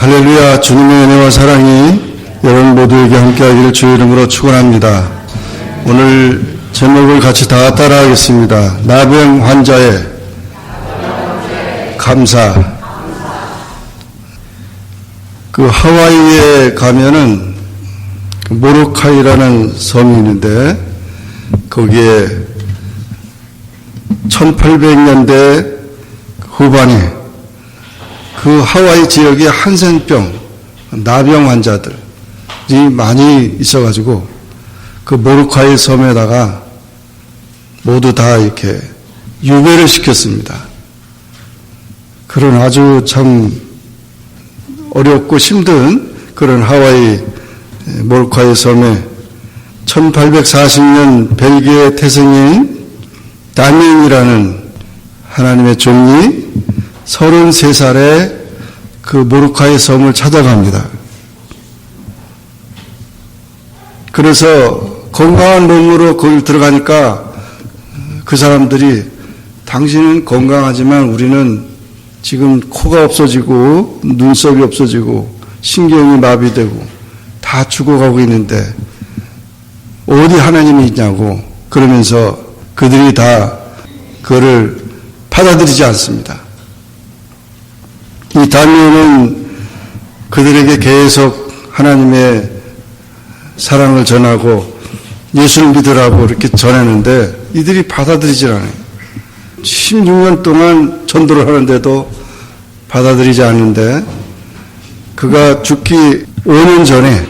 할렐루야. 주님의 은혜와 사랑이 여러분 모두에게 함께하기를 주의 이름으로 축원합니다. 오늘 제목을 같이 다 따라하겠습니다. 나병 환자의 감사. 그 하와이에 가면은 모로카이라는 섬이 있는데 거기에 1800년대 후반에 그 하와이 지역에 한센병, 나병 환자들이 많이 있어가지고 그 모로카이 섬에다가 모두 다 이렇게 유배를 시켰습니다. 그런 아주 참 어렵고 힘든 그런 하와이 모로카이 섬에 1840년 벨기에 태생인 다니엘이라는 하나님의 종이 33살에 그 모로카이 섬을 찾아갑니다. 그래서 건강한 몸으로 거기 들어가니까 그 사람들이 당신은 건강하지만 우리는 지금 코가 없어지고 눈썹이 없어지고 신경이 마비되고 다 죽어가고 있는데 어디 하나님이 있냐고 그러면서 그들이 다 그거를 받아들이지 않습니다. 이 다니엘은 그들에게 계속 하나님의 사랑을 전하고 예수를 믿으라고 이렇게 전했는데 이들이 받아들이질 않아요. 16년 동안 전도를 하는데도 받아들이지 않는데 그가 죽기 5년 전에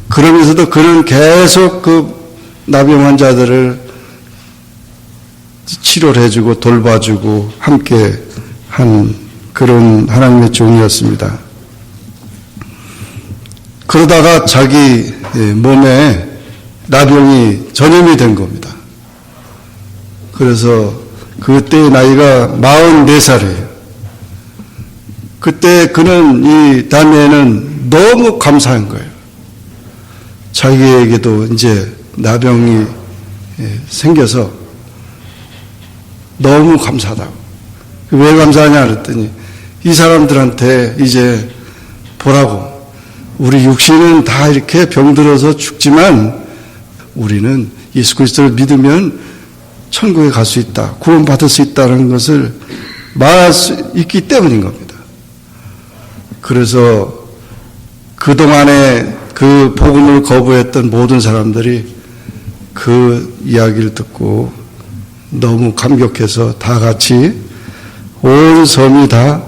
그러면서도 그는 계속 그 나병 환자들을 치료를 해주고 돌봐주고 함께 한 그런 하나님의 종이었습니다. 그러다가 자기 몸에 나병이 전염이 된 겁니다. 그래서 그때의 나이가 44살이에요. 그때 그는 이 다니엘은 너무 감사한 거예요. 자기에게도 이제 나병이 생겨서 너무 감사하다고. 왜 감사하냐 그랬더니 이 사람들한테 이제 보라고 우리 육신은 다 이렇게 병들어서 죽지만 우리는 예수 그리스도를 믿으면 천국에 갈 수 있다. 구원받을 수 있다는 것을 말할 수 있기 때문인 겁니다. 그래서 그동안에 그 복음을 거부했던 모든 사람들이 그 이야기를 듣고 너무 감격해서 다 같이 온 섬이 다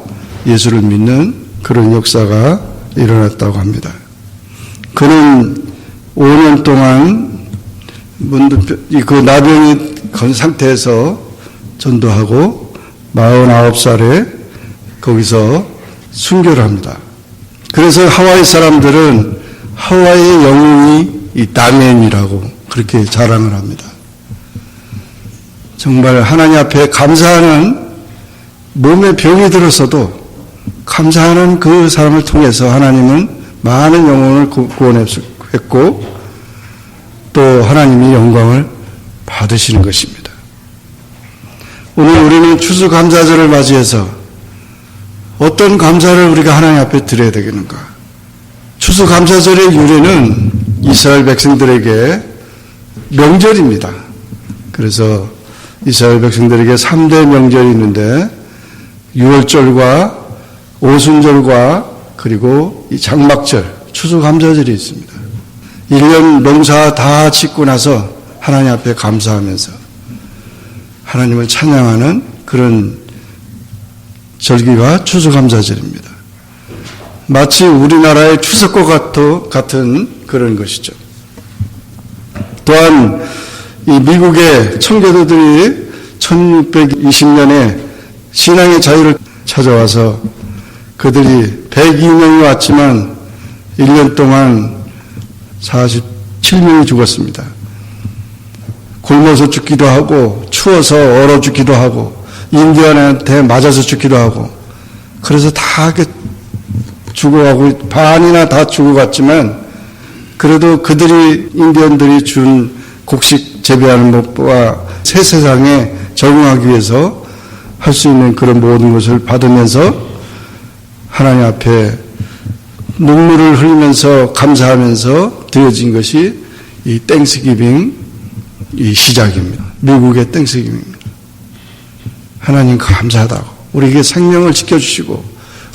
예수를 믿는 그런 역사가 일어났다고 합니다. 그는 5년 동안 그 나병이 건 상태에서 전도하고 49살에 거기서 순교를 합니다. 그래서 하와이 사람들은 하와이의 영웅이 이 다니엘이라고 그렇게 자랑을 합니다. 정말 하나님 앞에 감사하는 몸에 병이 들었어도 감사하는 그 사람을 통해서 하나님은 많은 영혼을 구원했고 또 하나님이 영광을 받으시는 것입니다. 오늘 우리는 추수감사절을 맞이해서 어떤 감사를 우리가 하나님 앞에 드려야 되겠는가? 추수감사절의 유래는 이스라엘 백성들에게 명절입니다. 그래서 이스라엘 백성들에게 3대 명절이 있는데 유월절과 오순절과 그리고 이 장막절, 추수감사절이 있습니다. 1년 농사 다 짓고 나서 하나님 앞에 감사하면서 하나님을 찬양하는 그런 절기가 추수감사절입니다. 마치 우리나라의 추석과 같은 그런 것이죠. 또한 이 미국의 청교도들이 1620년에 신앙의 자유를 찾아와서 그들이 102명이 왔지만 1년 동안 47명이 죽었습니다. 굶어서 죽기도 하고 추워서 얼어 죽기도 하고 인디언한테 맞아서 죽기도 하고 그래서 다 죽어가고 반이나 다 죽어갔지만 그래도 그들이 인디언들이 준 곡식 재배하는 것과 새 세상에 적응하기 위해서 할 수 있는 그런 모든 것을 받으면서 하나님 앞에 눈물을 흘리면서 감사하면서 드려진 것이 이 땡스기빙 이 시작입니다. 미국의 땡스기빙입니다. 하나님 감사하다고 우리에게 생명을 지켜주시고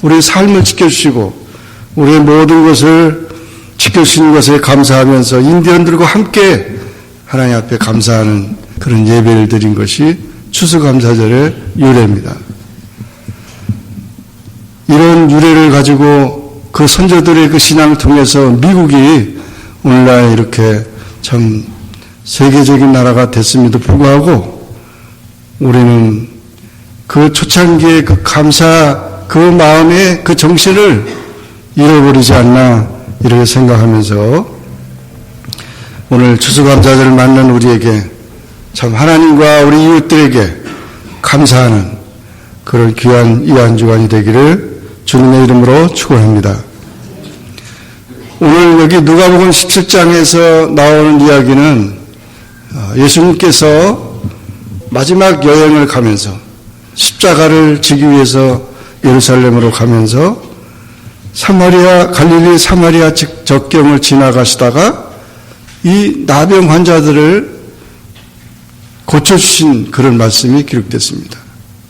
우리의 삶을 지켜주시고 우리의 모든 것을 지켜주시는 것에 감사하면서 인디언들과 함께 하나님 앞에 감사하는 그런 예배를 드린 것이 추수감사절의 유래입니다. 이런 유래를 가지고 그 선조들의 그 신앙을 통해서 미국이 오늘날 이렇게 참 세계적인 나라가 됐음에도 불구하고 우리는 그 초창기의 그 감사 그 마음의 그 정신을 잃어버리지 않나 이렇게 생각하면서 오늘 추수감사절을 맞는 우리에게 참 하나님과 우리 이웃들에게 감사하는 그런 귀한 이 한 주간이 되기를 주님의 이름으로 축원합니다. 오늘 여기 누가복음 17장에서 나오는 이야기는 예수님께서 마지막 여행을 가면서 십자가를 지기 위해서 예루살렘으로 가면서 갈릴리 사마리아 접경을 지나가시다가 이 나병 환자들을 고쳐주신 그런 말씀이 기록됐습니다.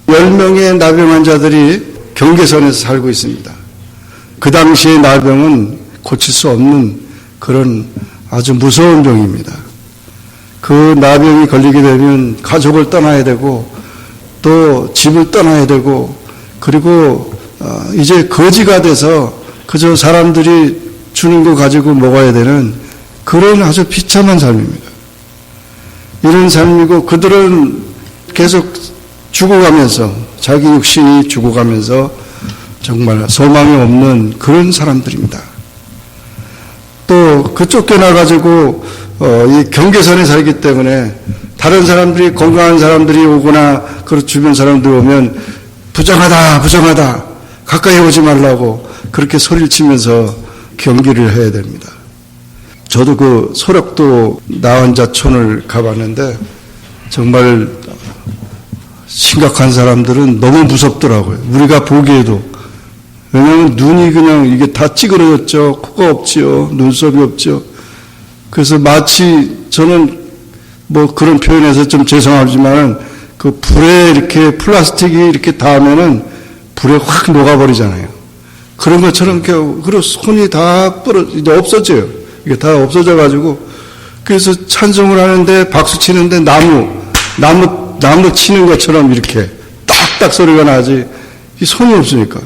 10명의 나병 환자들이 경계선에서 살고 있습니다. 그 당시의 나병은 고칠 수 없는 그런 아주 무서운 병입니다. 그 나병이 걸리게 되면 가족을 떠나야 되고 또 집을 떠나야 되고 그리고 이제 거지가 돼서 그저 사람들이 주는 거 가지고 먹어야 되는 그런 아주 비참한 삶입니다. 이런 삶이고 그들은 계속 죽어가면서 자기 육신이 죽어가면서 정말 소망이 없는 그런 사람들입니다. 또 그 쫓겨나가지고 이 경계선에 살기 때문에 다른 사람들이 건강한 사람들이 오거나 그 주변 사람들이 오면 부정하다 부정하다 가까이 오지 말라고 그렇게 소리를 치면서 경기를 해야 됩니다. 저도 그 소력도 나환자촌을 가봤는데 정말 심각한 사람들은 너무 무섭더라고요. 우리가 보기에도. 왜냐하면 눈이 그냥 이게 다 찌그러졌죠. 코가 없지요. 눈썹이 없죠. 그래서 마치 저는 뭐 그런 표현에서 좀 죄송하지만 그 불에 이렇게 플라스틱이 이렇게 닿으면은 불에 확 녹아버리잖아요. 그런 것처럼 그리고 손이 다 이제 없어져요. 이게 다 없어져가지고 그래서 찬송을 하는데 박수 치는데 나무 치는 것처럼 이렇게 딱딱 소리가 나지 이 손이 없으니까.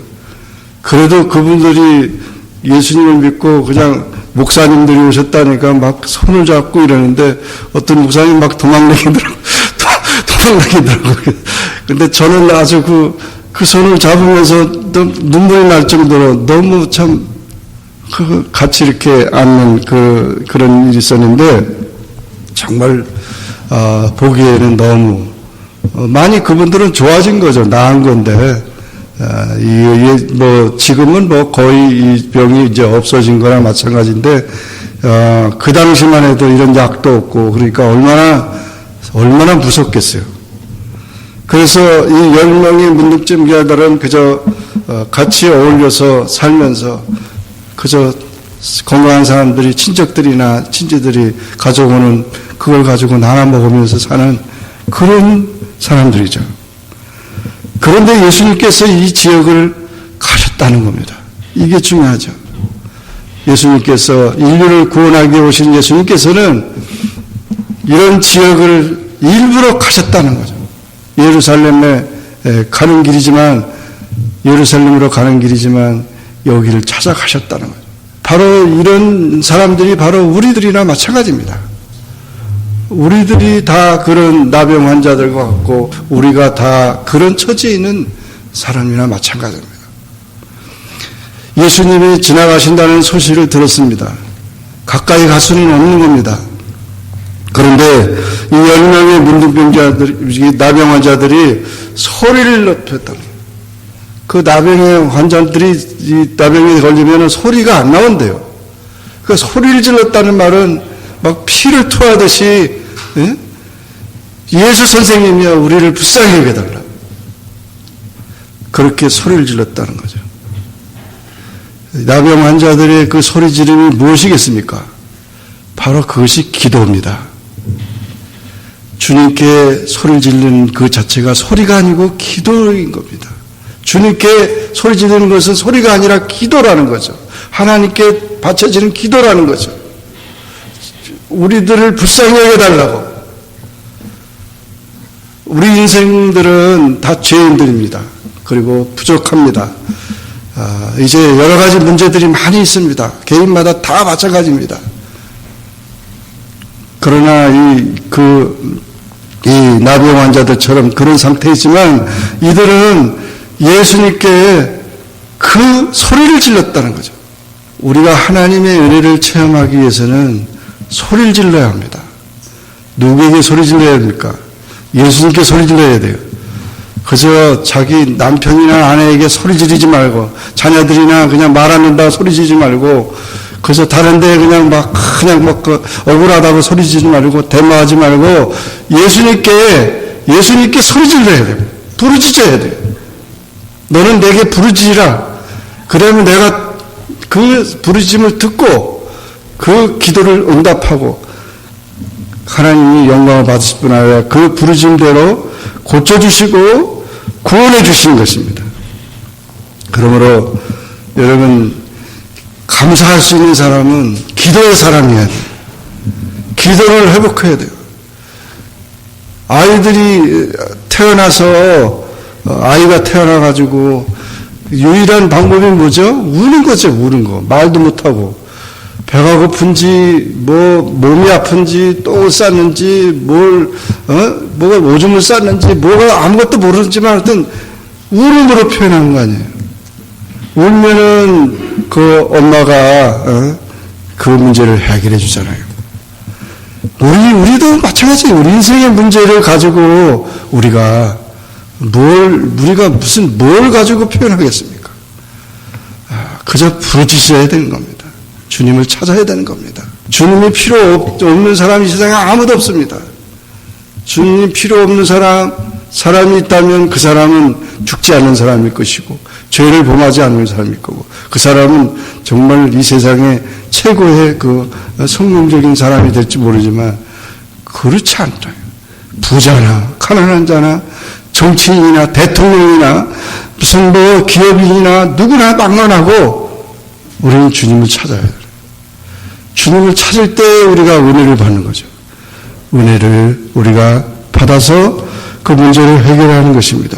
그래도 그분들이 예수님을 믿고 그냥 목사님들이 오셨다니까 막 손을 잡고 이러는데 어떤 목사님 막 도망다니더라고요. 근데 저는 아주 그 손을 잡으면서 눈물이 날 정도로 너무 참 같이 이렇게 앉는 그런 일이 있었는데 정말 보기에는 너무 많이 그분들은 좋아진 거죠. 나은 건데 뭐 지금은 뭐 거의 이 병이 이제 없어진 거나 마찬가지인데 그 당시만 해도 이런 약도 없고 그러니까 얼마나 무섭겠어요. 그래서 이 10명의 문득점기아들은 그저 같이 어울려서 살면서 그저 건강한 사람들이 친척들이나 친지들이 가져오는 그걸 가지고 나눠 먹으면서 사는 그런 사람들이죠. 그런데 예수님께서 이 지역을 가셨다는 겁니다. 이게 중요하죠. 예수님께서 인류를 구원하기 위해 오신 예수님께서는 이런 지역을 일부러 가셨다는 거죠. 예루살렘에 가는 길이지만 예루살렘으로 가는 길이지만 여기를 찾아가셨다는 거죠. 바로 이런 사람들이 바로 우리들이나 마찬가지입니다. 우리들이 다 그런 나병 환자들과 같고 우리가 다 그런 처지에 있는 사람이나 마찬가지입니다. 예수님이 지나가신다는 소식을 들었습니다. 가까이 갈 수는 없는 겁니다. 그런데 이 10명의 문둥병자들이 나병 환자들이 소리를 높였다. 그 나병의 환자들이 이 나병에 걸리면 소리가 안 나온대요. 그 소리를 질렀다는 말은 막 피를 토하듯이 예수 선생님이여 우리를 불쌍히 여겨달라. 그렇게 소리를 질렀다는 거죠. 나병 환자들의 그 소리 지름이 무엇이겠습니까? 바로 그것이 기도입니다. 주님께 소리 지르는 그 자체가 소리가 아니고 기도인 겁니다. 주님께 소리 지르는 것은 소리가 아니라 기도라는 거죠. 하나님께 바쳐지는 기도라는 거죠. 우리들을 불쌍히 여겨달라고. 우리 인생들은 다 죄인들입니다. 그리고 부족합니다. 이제 여러 가지 문제들이 많이 있습니다. 개인마다 다 마찬가지입니다. 그러나 이 나병 환자들처럼 그런 상태이지만 이들은 예수님께 그 소리를 질렀다는 거죠. 우리가 하나님의 은혜를 체험하기 위해서는 소리를 질러야 합니다. 누구에게 소리 질러야 됩니까? 예수님께 소리 질러야 돼요. 그저 자기 남편이나 아내에게 소리 지르지 말고, 자녀들이나 그냥 말 안 한다고 소리 지르지 말고, 그저 다른데 그냥 막 억울하다고 소리 지르지 말고, 대마하지 말고, 예수님께 소리 질러야 돼요. 부르짖어야 돼요. 너는 내게 부르짖으라. 그러면 내가 그 부르짖음을 듣고, 그 기도를 응답하고, 하나님이 영광을 받으실 뿐 아니라 그 부르짖음대로 고쳐주시고 구원해 주시는 것입니다. 그러므로 여러분, 감사할 수 있는 사람은 기도의 사람이어야 돼요. 기도를 회복해야 돼요. 아이들이 아이가 태어나가지고 유일한 방법이 뭐죠? 우는 거죠, 우는 거. 말도 못하고. 배가 고픈지, 몸이 아픈지, 똥을 쌌는지, 뭐가 오줌을 쌌는지, 뭐가 아무것도 모르지만 하여튼 울음으로 표현하는 거 아니에요. 울면은 그 엄마가, 그 문제를 해결해 주잖아요. 우리도 마찬가지예요. 우리 인생의 문제를 가지고 우리가 뭘 가지고 표현하겠습니까? 그저 부르짖어야 되는 겁니다. 주님을 찾아야 되는 겁니다. 주님이 필요 없는 사람이 이 세상에 아무도 없습니다. 주님 필요 없는 사람이 있다면 그 사람은 죽지 않는 사람일 것이고, 죄를 범하지 않는 사람일 거고, 그 사람은 정말 이 세상에 최고의 그 성공적인 사람이 될지 모르지만, 그렇지 않아요. 부자나, 가난한 자나, 정치인이나, 대통령이나, 무슨 기업인이나, 누구나 막론하고, 우리는 주님을 찾아야 돼요. 주님을 찾을 때 우리가 은혜를 받는 거죠. 은혜를 우리가 받아서 그 문제를 해결하는 것입니다.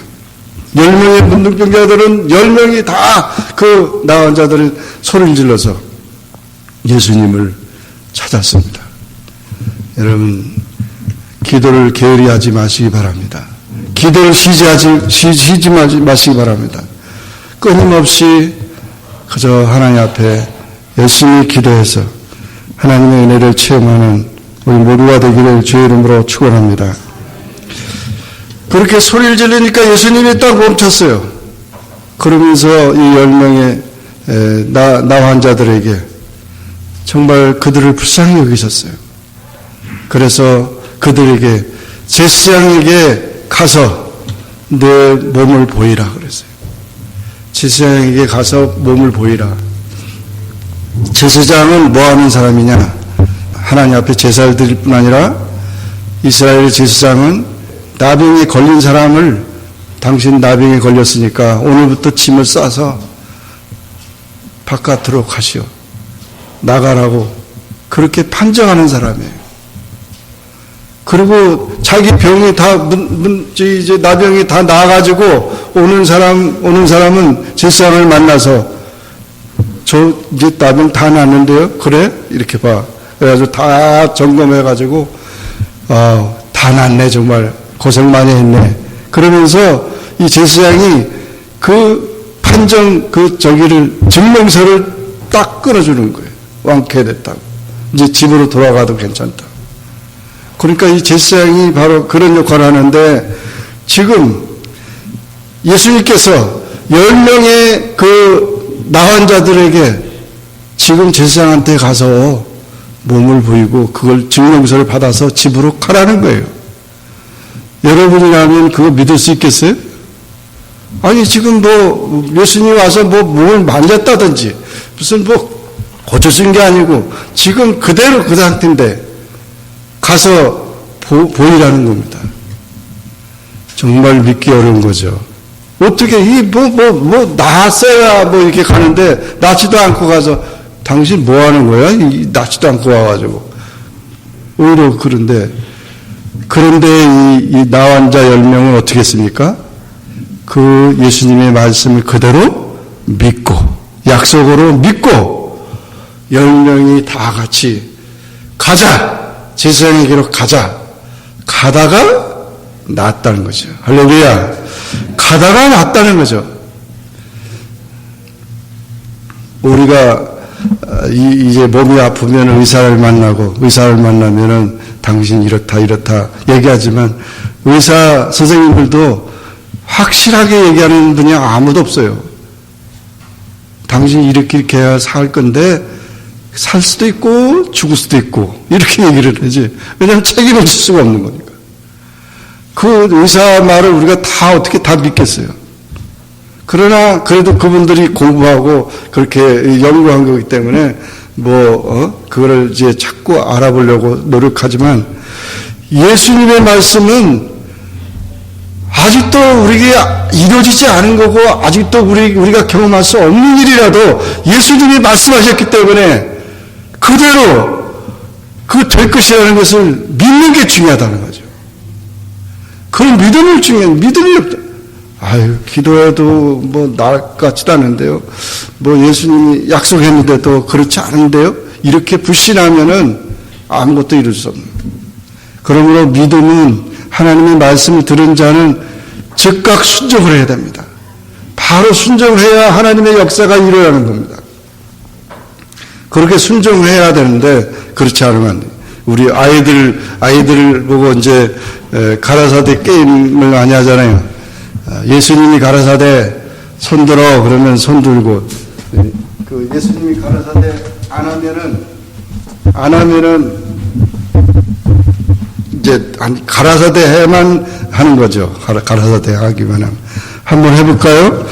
10명의 문둥병자들은 10명이 다 그 나은 자들은 소리를 질러서 예수님을 찾았습니다. 여러분, 기도를 게으리 하지 마시기 바랍니다. 기도를 쉬지 마시기 바랍니다. 끊임없이 그저 하나님 앞에 열심히 기도해서 하나님의 은혜를 체험하는 우리 모두가 되기를 주의 이름으로 축원합니다. 그렇게 소리를 지르니까 예수님이 딱 멈췄어요. 그러면서 이 10명의 나 환자들에게 정말 그들을 불쌍히 여기셨어요. 그래서 그들에게 제사장에게 가서 내 몸을 보이라 그랬어요. 제사장에게 가서 몸을 보이라. 제사장은 뭐 하는 사람이냐? 하나님 앞에 제사를 드릴 뿐 아니라 이스라엘 제사장은 나병에 걸린 사람을, 당신 나병에 걸렸으니까 오늘부터 짐을 싸서 바깥으로 가시오. 나가라고 그렇게 판정하는 사람이에요. 그리고 자기 병이 이제 나병이 다 나아가지고 오는 사람은 제사장을 만나서 이제 나병 다 났는데요. 그래? 이렇게 봐. 그래가지고 다 점검해가지고, 다 났네. 정말 고생 많이 했네. 그러면서 이 제사장이 그 증명서를 딱 끊어주는 거예요. 완쾌됐다고. 이제 집으로 돌아가도 괜찮다. 그러니까 이 제사장이 바로 그런 역할을 하는데, 지금 예수님께서 10명의 그 나은 자들에게 지금 제사장한테 가서 몸을 보이고 그걸 증명서를 받아서 집으로 가라는 거예요. 여러분이라면 그거 믿을 수 있겠어요? 아니, 지금 예수님이 와서 몸을 만졌다든지 무슨 뭐 고쳐진 게 아니고 지금 그대로 그 상태인데 가서 보이라는 겁니다. 정말 믿기 어려운 거죠. 어떻게 나았어야 뭐 이렇게 가는데 낫지도 않고 가서 당신 뭐 하는 거야? 낫지도 않고 와가지고. 오히려 그런데 이 나환자 10명은 어떻게 했습니까? 그 예수님의 말씀을 그대로 믿고 약속으로 믿고 10명이 다 같이 가자. 제사장에게로 가자. 가다가 낫다는 거죠. 할렐루야. 가다가 낫다는 거죠. 우리가 이제 몸이 아프면 의사를 만나면은 당신 이렇다 얘기하지만 의사 선생님들도 확실하게 얘기하는 분이 아무도 없어요. 당신 이렇게 해야 살 건데 살 수도 있고 죽을 수도 있고 이렇게 얘기를 하지. 왜냐하면 책임을 질 수가 없는 거니까. 그 의사 말을 우리가 어떻게 다 믿겠어요. 그러나 그래도 그분들이 공부하고 그렇게 연구한 거기 때문에 그거를 이제 자꾸 알아보려고 노력하지만 예수님의 말씀은 아직도 우리에게 이루어지지 않은 거고 아직도 우리가 경험할 수 없는 일이라도 예수님이 말씀하셨기 때문에 그대로 그 될 것이라는 것을 믿는 게 중요하다는 거죠. 그런 믿음이 없다. 기도해도 날 같지도 않은데요. 예수님이 약속했는데도 그렇지 않은데요. 이렇게 불신하면은 아무것도 이룰 수 없는. 그러므로 믿음은 하나님의 말씀을 들은 자는 즉각 순종을 해야 됩니다. 바로 순종을 해야 하나님의 역사가 일어나는 겁니다. 그렇게 순종을 해야 되는데 그렇지 않으면 안 돼요. 우리 아이들을 보고 이제 가라사대 게임을 많이 하잖아요. 예수님이 가라사대 손들어 그러면 손들고 그 예수님이 가라사대 안 하면은 이제 가라사대 해만 하는 거죠. 가라사대 하기만 하면. 한번 해볼까요?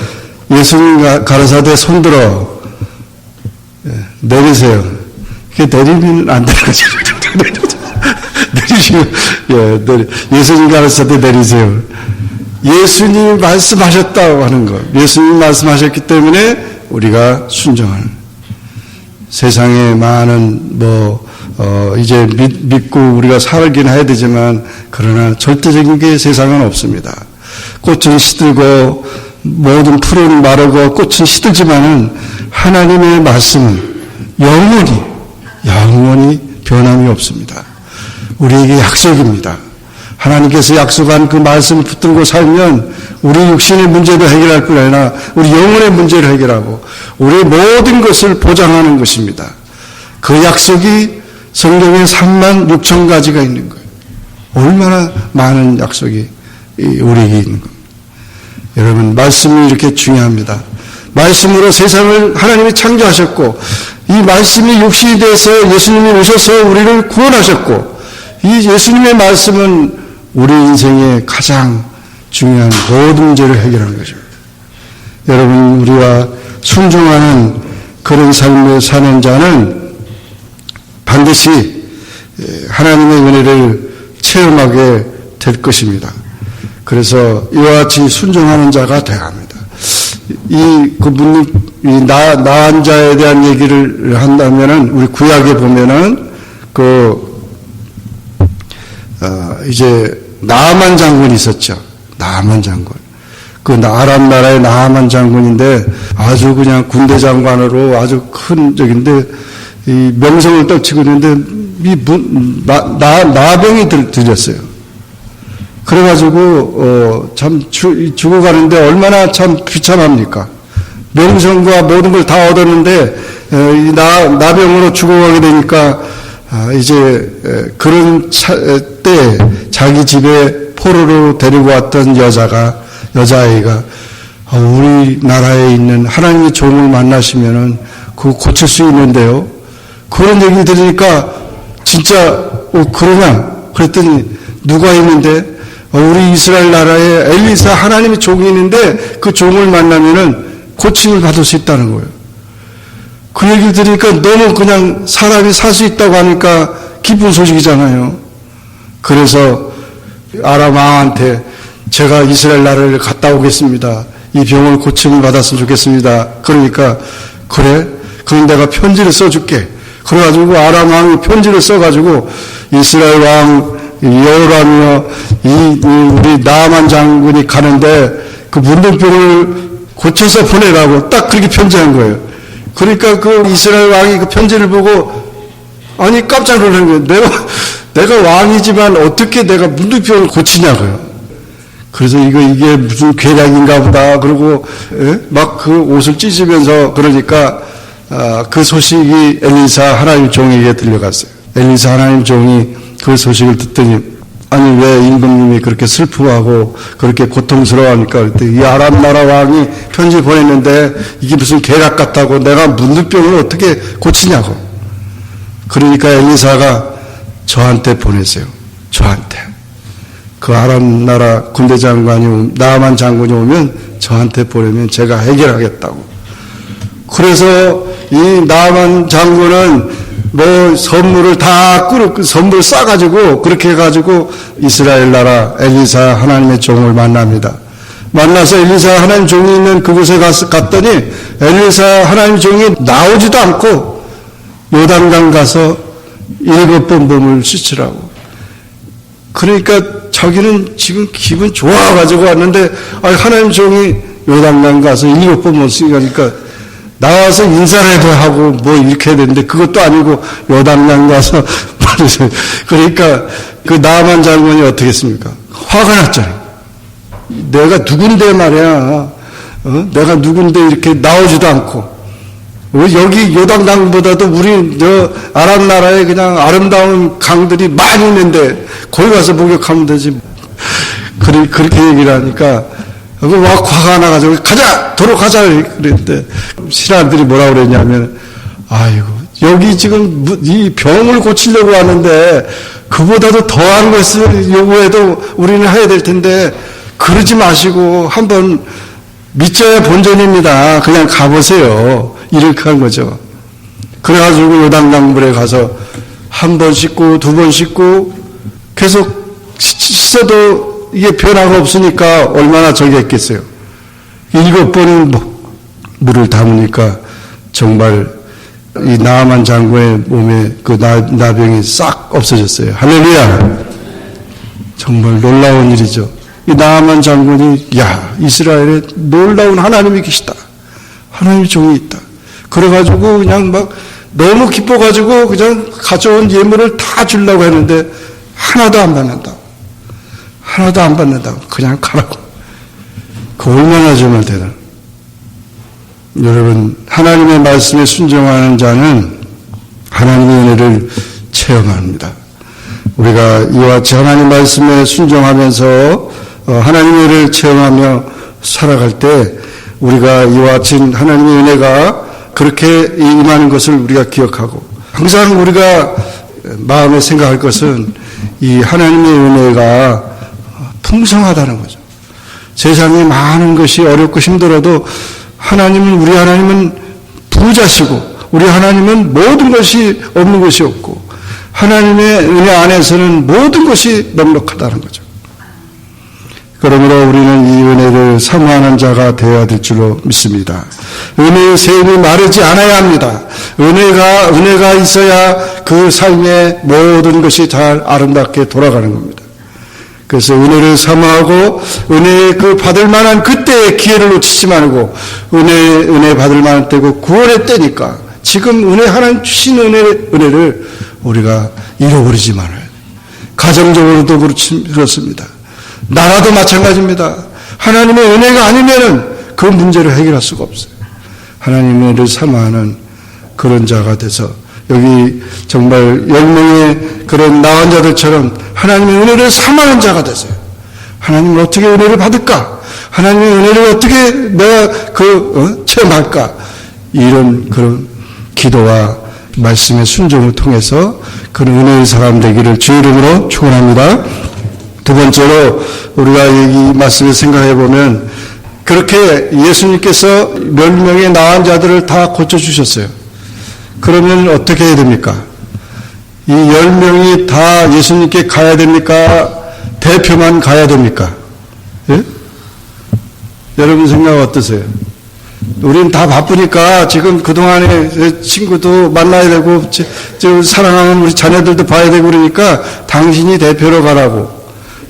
예수님 가라사대 손들어 내리세요. 그게 내리면 안 되는 거죠. 내리시면 예수님 가라사대 내리세요. 예수님이 말씀하셨다고 하는 것. 예수님이 말씀하셨기 때문에 우리가 순종하는. 세상에 많은 이제 믿고 우리가 살긴 해야 되지만 그러나 절대적인 게 세상은 없습니다. 꽃은 시들고 모든 풀은 마르고 꽃은 시들지만은 하나님의 말씀은 영원히 변함이 없습니다. 우리에게 약속입니다. 하나님께서 약속한 그 말씀을 붙들고 살면 우리 육신의 문제도 해결할 뿐 아니라 우리 영혼의 문제를 해결하고 우리의 모든 것을 보장하는 것입니다. 그 약속이 성경에 36,000가지가 있는 거예요. 얼마나 많은 약속이 우리에게 있는 겁니다. 여러분, 말씀이 이렇게 중요합니다. 말씀으로 세상을 하나님이 창조하셨고 이 말씀이 육신이 돼서 예수님이 오셔서 우리를 구원하셨고 이 예수님의 말씀은 우리 인생의 가장 중요한 모든 문제를 해결하는 것입니다. 여러분, 우리와 순종하는 그런 삶을 사는 자는 반드시 하나님의 은혜를 체험하게 될 것입니다. 그래서 이와 같이 순종하는 자가 되어야 합니다. 나한 자에 대한 얘기를 한다면은 우리 구약에 보면은 이제 나아만 장군이 있었죠. 나아만 장군. 그 아람 나라의 나아만 장군인데 아주 그냥 군대 장관으로 아주 큰 적인데 이 명성을 떨치고 있는데 나병이 들렸어요. 그래가지고 참 죽어가는데 얼마나 참 비참합니까? 명성과 모든 걸 다 얻었는데 이 나병으로 죽어가게 되니까 이제 그런 때 자기 집에 포로로 데리고 왔던 여자아이가 우리나라에 있는 하나님의 종을 만나시면은 그거 고칠 수 있는데요. 그런 얘기 들으니까 진짜 그러냐? 그랬더니 누가 있는데 우리 이스라엘 나라에 엘리사 하나님의 종이 있는데 그 종을 만나면은 고침을 받을 수 있다는 거예요. 그 얘기를 들으니까 너무 그냥 사람이 살 수 있다고 하니까 기쁜 소식이잖아요. 그래서 아람 왕한테 제가 이스라엘 나라를 갔다 오겠습니다. 이 병을 고침을 받았으면 좋겠습니다. 그러니까 그래? 그럼 내가 편지를 써줄게. 그래가지고 아람 왕이 편지를 써가지고 이스라엘 왕 여호람이요 우리 나아만 장군이 가는데 그 문둥병을 고쳐서 보내라고 딱 그렇게 편지한 거예요. 그러니까 그 이스라엘 왕이 그 편지를 보고 아니 깜짝 놀란 거예요. 내가 왕이지만 어떻게 내가 문둥병을 고치냐고요. 그래서 이게 무슨 계략인가 보다. 그러고 막 그 옷을 찢으면서 그러니까 그 소식이 엘리사 하나님 종에게 들려갔어요. 엘리사 하나님 종이 그 소식을 듣더니 아니 왜 임금님이 그렇게 슬퍼하고 그렇게 고통스러워하니까 그랬더니 이 아람 나라 왕이 편지 보냈는데 이게 무슨 계략 같다고 내가 문둥병을 어떻게 고치냐고. 그러니까 엘리사가 저한테 보냈어요. 저한테. 그 아람 나라 군대 장관이 나아만 장군이 오면 저한테 보내면 제가 해결하겠다고. 그래서 이 나아만 장군은 뭐 선물을 다 선물 싸가지고 그렇게 해가지고 이스라엘 나라 엘리사 하나님의 종을 만납니다. 만나서 엘리사 하나님 종이 있는 그곳에 갔더니 엘리사 하나님 종이 나오지도 않고 요단강 가서 7번 몸을 씻으라고. 그러니까 자기는 지금 기분 좋아가지고 왔는데 하나님 종이 요단강 가서 7번 몸을 씻으니까 나와서 인사를 해도 하고 뭐 이렇게 해야 되는데 그것도 아니고 요단강 가서 그러니까 그 나아만 장군이 어떻게 했습니까? 화가 났잖아요. 내가 누군데 말이야. 내가 누군데 이렇게 나오지도 않고 여기 요단강보다도 우리 저 아람 나라에 그냥 아름다운 강들이 많이 있는데 거기 가서 목욕하면 되지. 그렇게 얘기를 하니까 막 화가 나가지고 가자 도로 가자 그랬는데 신하들이 뭐라 그랬냐면 아이고 여기 지금 이 병을 고치려고 하는데 그보다도 더한 것을 요구해도 우리는 해야 될 텐데 그러지 마시고 한번 믿져야 본전입니다. 그냥 가보세요. 이렇게 한 거죠. 그래가지고 요단강물에 가서 한 번 씻고 2번 씻고 계속 씻어도 이게 변화가 없으니까 얼마나 저기 했겠어요. 7번 물을 담으니까 정말 이 나아만 장군의 몸에 그 나병이 싹 없어졌어요. 할렐루야. 정말 놀라운 일이죠. 이 나아만 장군이 이스라엘에 놀라운 하나님이 계시다. 하나님의 종이 있다. 그래가지고 그냥 막 너무 기뻐가지고 그냥 가져온 예물을 다 주려고 했는데 하나도 안 받는다. 하나도 안 받는다고. 그냥 가라고. 그 얼마나 정말 대단. 여러분, 하나님의 말씀에 순종하는 자는 하나님의 은혜를 체험합니다. 우리가 이와 같이 하나님 말씀에 순종하면서 하나님의 은혜를 체험하며 살아갈 때 우리가 이와 같이 하나님의 은혜가 그렇게 임하는 것을 우리가 기억하고 항상 우리가 마음에 생각할 것은 이 하나님의 은혜가 풍성하다는 거죠. 세상에 많은 것이 어렵고 힘들어도 우리 하나님은 부자시고 우리 하나님은 모든 것이 없는 것이 없고 하나님의 은혜 안에서는 모든 것이 넉넉하다는 거죠. 그러므로 우리는 이 은혜를 사모하는 자가 되어야 될 줄로 믿습니다. 은혜의 샘이 마르지 않아야 합니다. 은혜가 있어야 그 삶의 모든 것이 잘 아름답게 돌아가는 겁니다. 그래서 은혜를 사모하고 은혜 그 받을 만한 그때의 기회를 놓치지 말고 은혜 받을 만한 때고 구원의 때니까 지금 하나님 주신 은혜를 우리가 잃어버리지 말아요. 가정적으로도 그렇습니다. 나라도 마찬가지입니다. 하나님의 은혜가 아니면은 그 문제를 해결할 수가 없어요. 하나님의 은혜를 사모하는 그런 자가 돼서 여기 정말 10명의 그런 나은 자들처럼 하나님의 은혜를 사모하는 자가 되세요. 하나님은 어떻게 은혜를 받을까? 하나님의 은혜를 어떻게 내가 체험할까? 이런 그런 기도와 말씀의 순종을 통해서 그런 은혜의 사람 되기를 주 이름으로 축원합니다. 두 번째로 우리가 이 말씀을 생각해 보면 그렇게 예수님께서 몇 명의 나은 자들을 다 고쳐주셨어요. 그러면 어떻게 해야 됩니까? 이 10명이 다 예수님께 가야 됩니까? 대표만 가야 됩니까? 예? 여러분 생각 어떠세요? 우리는 다 바쁘니까 지금 그동안에 친구도 만나야 되고 사랑하는 우리 자녀들도 봐야 되고 그러니까 당신이 대표로 가라고.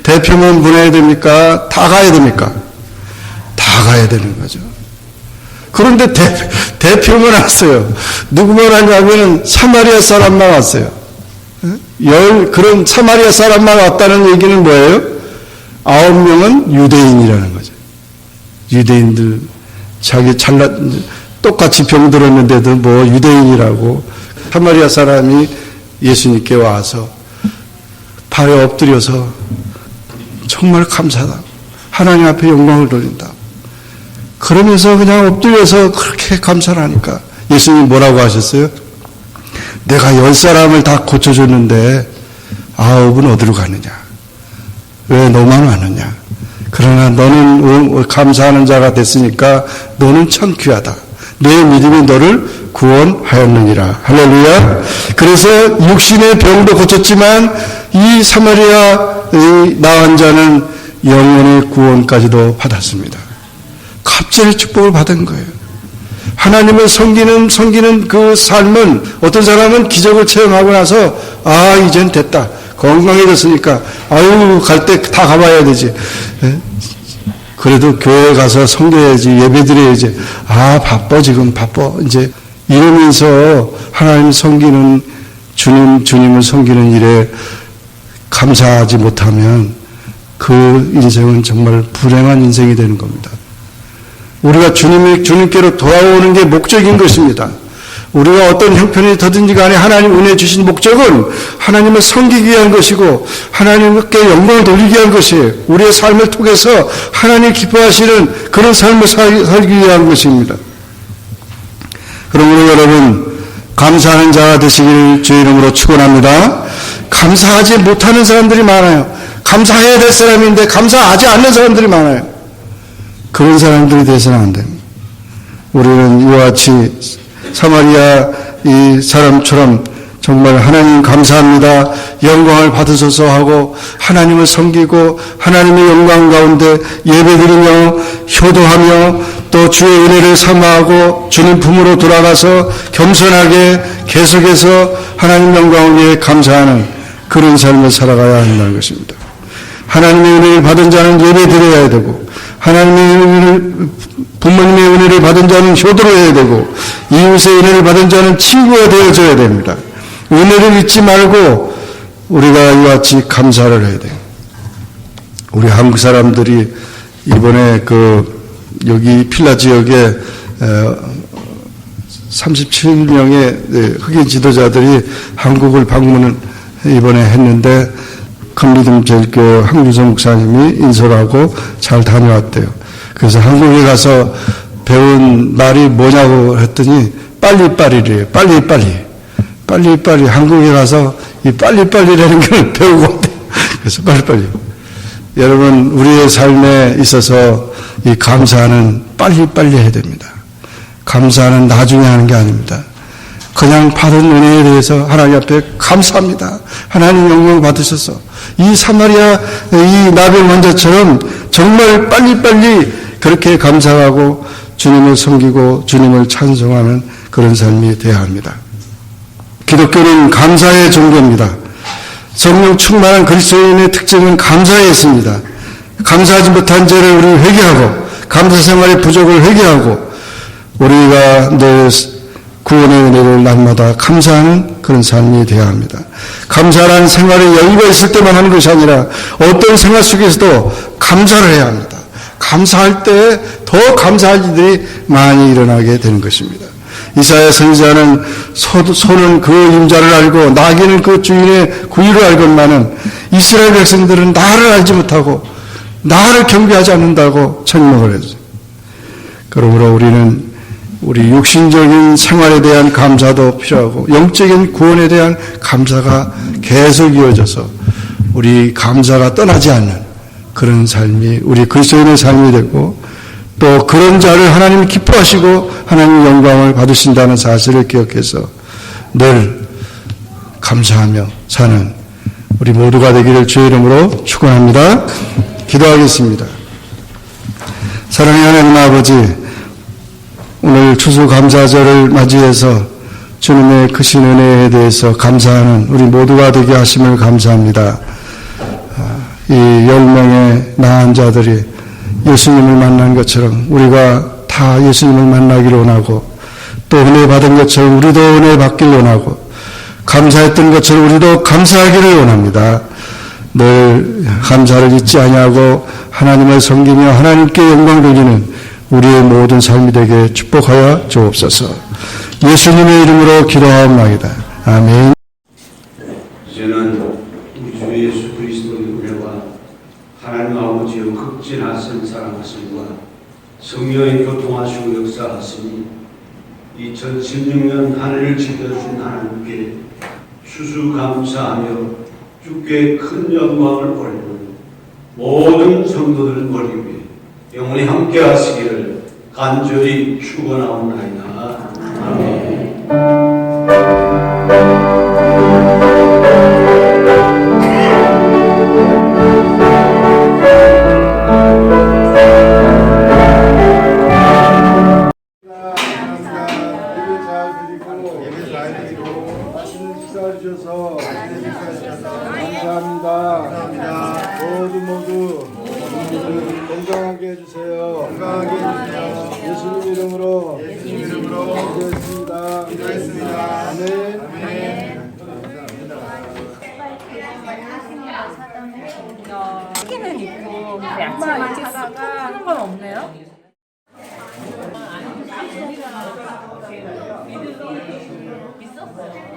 대표만 보내야 됩니까? 다 가야 됩니까? 다 가야 되는 거죠. 그런데 대표만 왔어요. 누구만 왔냐면 사마리아 사람만 왔어요. 그런 사마리아 사람만 왔다는 얘기는 뭐예요? 9명은 유대인이라는 거죠. 유대인들 자기 똑같이 병들었는데도 뭐 유대인이라고. 사마리아 사람이 예수님께 와서 발에 엎드려서 정말 감사하다. 하나님 앞에 영광을 돌린다. 그러면서 그냥 엎드려서 그렇게 감사를 하니까 예수님이 뭐라고 하셨어요? 내가 10사람을 다 고쳐줬는데 9은 어디로 가느냐? 왜 너만 왔느냐? 그러나 너는 감사하는 자가 됐으니까 너는 참 귀하다. 내 믿음이 너를 구원하였느니라. 할렐루야. 그래서 육신의 병도 고쳤지만 이 사마리아 나 환자는 영혼의 구원까지도 받았습니다. 갑절의 축복을 받은 거예요. 하나님을 섬기는 그 삶은 어떤 사람은 기적을 체험하고 나서 이젠 됐다. 건강해졌으니까 갈 때 다 가봐야 되지. 그래도 교회 가서 섬겨야지, 예배드려야지. 바빠 지금 바빠 이제 이러면서 하나님 섬기는 주님을 섬기는 일에 감사하지 못하면 그 인생은 정말 불행한 인생이 되는 겁니다. 우리가 주님께로 돌아오는 게 목적인 것입니다. 우리가 어떤 형편이 더든지 간에 하나님 은혜 주신 목적은 하나님을 섬기기 위한 것이고 하나님께 영광을 돌리기 위한 것이에요. 우리의 삶을 통해서 하나님 기뻐하시는 그런 삶을 살기 위한 것입니다. 그러므로 여러분 감사하는 자가 되시길 주의 이름으로 축원합니다. 감사하지 못하는 사람들이 많아요. 감사해야 될 사람인데 감사하지 않는 사람들이 많아요. 그런 사람들이 되어서는 안 됩니다. 우리는 이와 같이 사마리아 이 사람처럼 정말 하나님 감사합니다. 영광을 받으소서 하고 하나님을 섬기고 하나님의 영광 가운데 예배드리며 효도하며 또 주의 은혜를 사모하고 주님 품으로 돌아가서 겸손하게 계속해서 하나님 영광을 위해 감사하는 그런 삶을 살아가야 한다는 것입니다. 하나님의 은혜를 받은 자는 예배드려야 되고 부모님의 은혜를 받은 자는 효도를 해야 되고 이웃의 은혜를 받은 자는 친구가 되어줘야 됩니다. 은혜를 잊지 말고 우리가 이와 같이 감사를 해야 돼요. 우리 한국 사람들이 이번에 여기 필라 지역에 37명의 흑인 지도자들이 한국을 방문을 이번에 했는데 큰믿음제일교회 황유성 목사님이 인솔하고 잘 다녀왔대요. 그래서 한국에 가서 배운 말이 뭐냐고 했더니 빨리빨리래요. 빨리빨리 한국에 가서 이 빨리빨리라는 걸 배우고 왔대요. 그래서 빨리빨리. 여러분 우리의 삶에 있어서 이 감사는 빨리빨리 해야 됩니다. 감사는 나중에 하는 게 아닙니다. 그냥 받은 은혜에 대해서 하나님 앞에 감사합니다. 하나님 영광을 받으셔서 이 사마리아 이 나병 환자처럼 정말 빨리빨리 그렇게 감사하고 주님을 섬기고 주님을 찬송하는 그런 삶이 되어야 합니다. 기독교는 감사의 종교입니다. 성령 충만한 그리스도인의 특징은 감사에 있습니다. 감사하지 못한 죄를 우리 회개하고 감사 생활의 부족을 회개하고 우리가 늘 구원의 은혜를 날마다 감사하는 그런 삶이 되어야 합니다. 감사라는 생활에 여유가 있을 때만 하는 것이 아니라 어떤 생활 속에서도 감사를 해야 합니다. 감사할 때 더 감사할 일들이 많이 일어나게 되는 것입니다. 이사야 선지자는 소는 그 임자를 알고 나귀는 그 주인의 구유를 알건만은 이스라엘 백성들은 나를 알지 못하고 나를 경배하지 않는다고 책망을 했어요. 그러므로 우리는 우리 육신적인 생활에 대한 감사도 필요하고 영적인 구원에 대한 감사가 계속 이어져서 우리 감사가 떠나지 않는 그런 삶이 우리 그리스도인의 삶이 되고 또 그런 자를 하나님이 기뻐하시고 하나님 영광을 받으신다는 사실을 기억해서 늘 감사하며 사는 우리 모두가 되기를 주의 이름으로 축원합니다. 기도하겠습니다. 사랑의 하나님 아버지, 오늘 추수감사절을 맞이해서 주님의 크신 은혜에 대해서 감사하는 우리 모두가 되게 하심을 감사합니다. 이 10명의 나은 자들이 예수님을 만난 것처럼 우리가 다 예수님을 만나기를 원하고, 또 은혜 받은 것처럼 우리도 은혜 받기를 원하고, 감사했던 것처럼 우리도 감사하기를 원합니다. 늘 감사를 잊지 아니하고 하나님을 섬기며 하나님께 영광 돌리는 우리의 모든 삶이 되게 축복하여 주옵소서. 예수님의 이름으로 기도하옵나이다. 아멘. 이제는 우리 주 예수 그리스도의 은혜와 하나님 아버지의 극진하신 사랑하심과 성령의 교통하시고 역사하심이 2016년 한 해를 지켜주신 하나님께 추수감사하며 주께 큰 영광을 올리는 모든 성도들 머리 위에 영원히 함께 하시기를 간절히 축원하옵나이다. 아멘. 감사합니다. 모두 건강하게 해주세요. 예수님 이름으로 기도했습니다. 아멘. 치킨은 있고 야채만 사다가 하는 건 없네요? 있었어요.